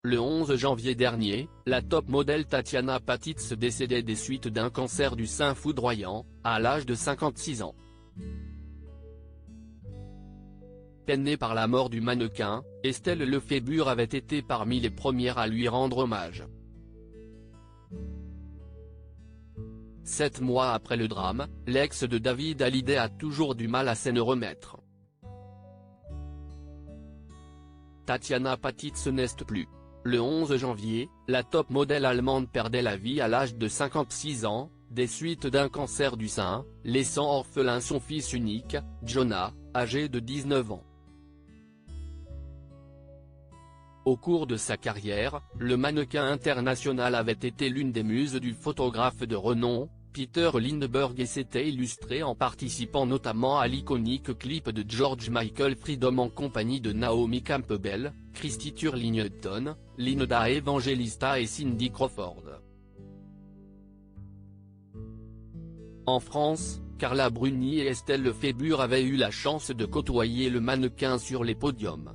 Le 11 janvier dernier, la top modèle Tatiana Patitz décédait des suites d'un cancer du sein foudroyant, à l'âge de 56 ans. Peinée par la mort du mannequin, Estelle Lefébure avait été parmi les premières à lui rendre hommage. 7 mois après le drame, l'ex de David Hallyday a toujours du mal à s'en remettre. Tatiana Patitz n'est plus. Le 11 janvier, la top modèle allemande perdait la vie à l'âge de 56 ans, des suites d'un cancer du sein, laissant orphelin son fils unique, Jonah, âgé de 19 ans. Au cours de sa carrière, le mannequin international avait été l'une des muses du photographe de renom, Peter Lindbergh, et s'était illustré en participant notamment à l'iconique clip de George Michael Freedom en compagnie de Naomi Campbell, Christy Turlington, Linda Evangelista et Cindy Crawford. En France, Carla Bruni et Estelle Lefébure avaient eu la chance de côtoyer le mannequin sur les podiums.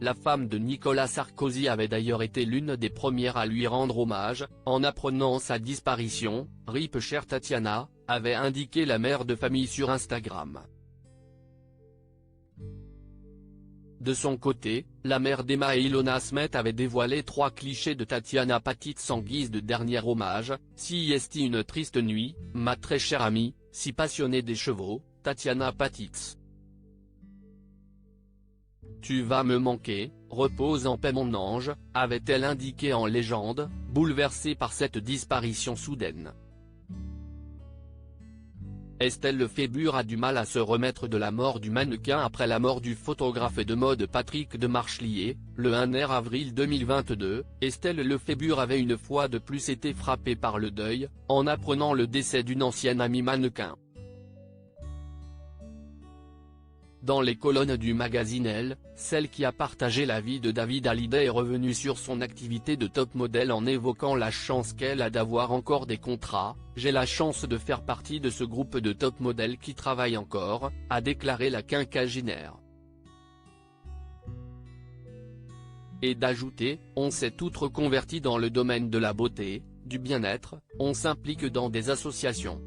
La femme de Nicolas Sarkozy avait d'ailleurs été l'une des premières à lui rendre hommage, en apprenant sa disparition, « Rip chère Tatiana », avait indiqué la mère de famille sur Instagram. De son côté, la mère d'Emma et Ilona Smith avait dévoilé 3 clichés de Tatiana Patitz en guise de dernier hommage: si est une triste nuit, ma très chère amie, si passionnée des chevaux, Tatiana Patitz. Tu vas me manquer, repose en paix mon ange, avait-elle indiqué en légende, bouleversée par cette disparition soudaine. Estelle Lefébure a du mal à se remettre de la mort du mannequin après la mort du photographe de mode Patrick de Marchelier, le 1er avril 2022, Estelle Lefébure avait une fois de plus été frappée par le deuil, en apprenant le décès d'une ancienne amie mannequin. Dans les colonnes du magazine Elle, celle qui a partagé la vie de David Hallyday est revenue sur son activité de top modèle en évoquant la chance qu'elle a d'avoir encore des contrats. « J'ai la chance de faire partie de ce groupe de top modèles qui travaille encore », a déclaré la quinquagénaire. Et d'ajouter, on s'est toutes reconverties dans le domaine de la beauté, du bien-être, on s'implique dans des associations.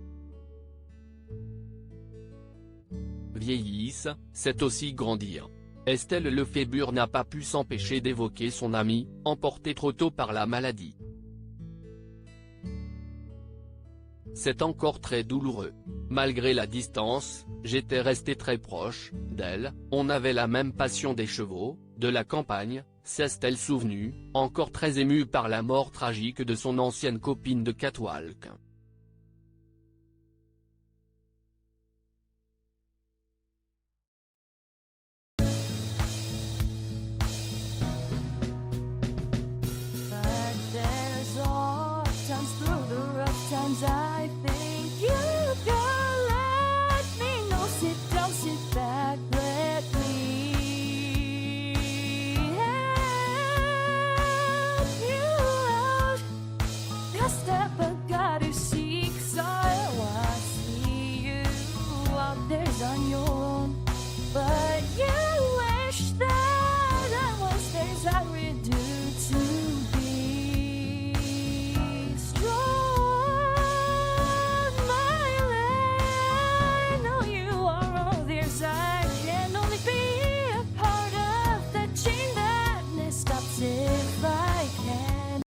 Vieillisse, c'est aussi grandir. Estelle Lefébure n'a pas pu s'empêcher d'évoquer son amie, emportée trop tôt par la maladie. C'est encore très douloureux. Malgré la distance, j'étais resté très proche d'elle, on avait la même passion des chevaux, de la campagne, s'est-elle souvenue, encore très émue par la mort tragique de son ancienne copine de catwalk. Through the rough times